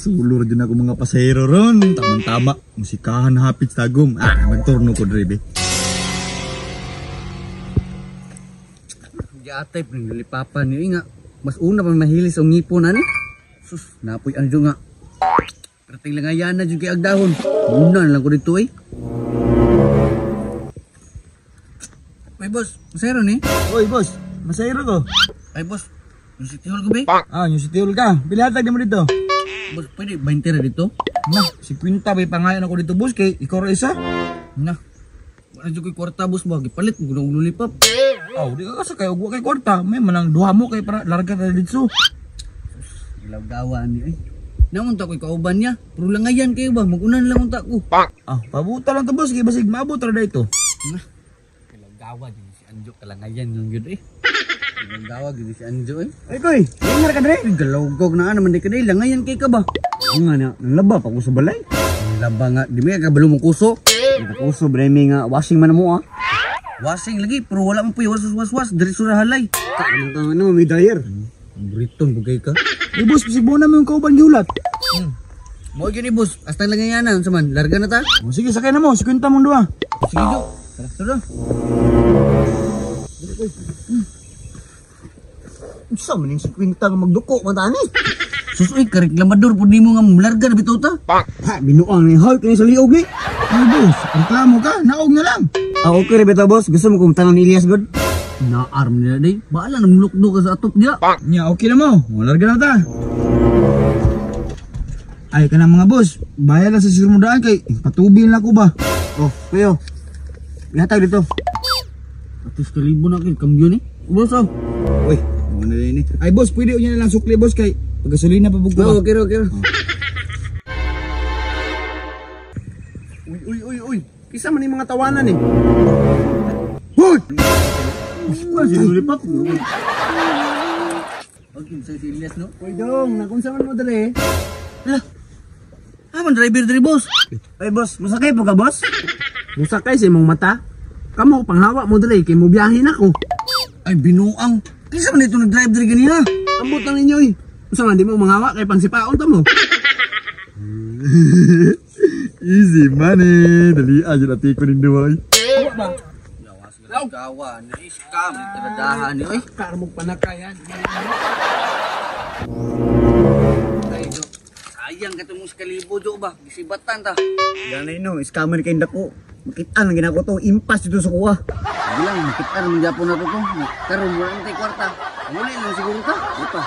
Sulur din ako mga pasahero ron. Tama-tama. Musikahan hapit sa tagom. Magturno ko dribe. Di atay pinilipapan niyo nga. Mas una pa mahilis ang ngipon ani. Sus, napoy ano nga. Pero tinglangayan na dyan kay agdahon. Muna lang ko dito eh. Ay boss, masayro ni? Oy boss, masahero ko. Ay boss, yung sitihol ko ba? Yung sitiol ka. Bilhatag di mo dito. Boss, pwede 20 ra dito? Nah, si Quinta may pangalan ako dito boss kay ikaw ra isa. Na, wala dyan ko'y kwarta boss ba? Gipalit, gulong lulipap. Di ka kasi kay ugwa kay kwarta. May manang duha mo kay para larga na dito. Ilaw gawa ni eh. Namunta ko'y kauban niya. Pero langayan kayo ba? Magunan lang unta ko. Pabuta lang to boss kay basig maabot ra dito. Na, ilaw gawa din si Anjo. Kalangayan yung yun eh. Ilaw gawa din si Anjo eh. Ay koy, ingar ka dre. Galawgog na naman di ka dahil. Langayan kayo ka ba? Nga na, nalaba pa ko sa balay. Laba nga. Di may kabalo mong kuso. Kuso bremi nga washing man mo Washing lagi. Pero wala mo po yung was-was-was. Dari surah halay. Ano may dryer. Briton bugay ka. Boss, sibo na mo yung kauban giulat. Mo yun boss. Astang langayanan. Saman, larga na ta. Sige, sakay na mo. Si Quinta mong duha. Sige jo. Tara. Sa maning si Quinta nga magduko matani. Susoy, kareklamador po di mo nga larga na bitaw ta. Binuang ni Hulk ni sa liog ni. Ay boss, reklamo ka, naog na lang. Okay rin beta boss, gusto mo kong tanong ni Elias God? Na-arm nila day. Baala na mulukdo ka sa atop niya. Nya, okay na mo. Larga na ta. Ay ka na mga boss, bayad lang sa sirmudaan kay patubin lang ko ba. Kuyo. Ihatag dito. Atis kalibo na kayo, kambyo ni. Boss oh. Uy, ano na yun eh. Ay boss, pwede niya na lang sukli boss kay pagkasulina pa bugto ba. Okay. Uy. Kisa man yung mga tawanan eh. Hoy! Sinulipap. Okay, sa si Elias no? Uy dong, nakunsa man mo dali. Man driver diri boss. Ay boss, musakay po ka boss? Musakay sa imong mata? Kamo, panghawa mo dali, kay mo biyahin ako. Ay binuang. Kisa man ito nag-drive diri ganina. Ambot lang ninyo eh. Usa man di mo manghawa kay pangsipaon ta mo. Easy money. Dali aja natin ko rin duwa eh. Ba? Lawas nga gawa ni scam ni taradahan ni oy. Karmog panakayan. Ay jo. Sayang katong mong kalibo jo ba? Gisibatan ta. Ganay no, scammer kay dako. Makita lang ginako to, impas dito sa kuha. Bilang makita naman Japon na to to. Karon mo lang tay kwarta. Muli lang siguro ta. Ito.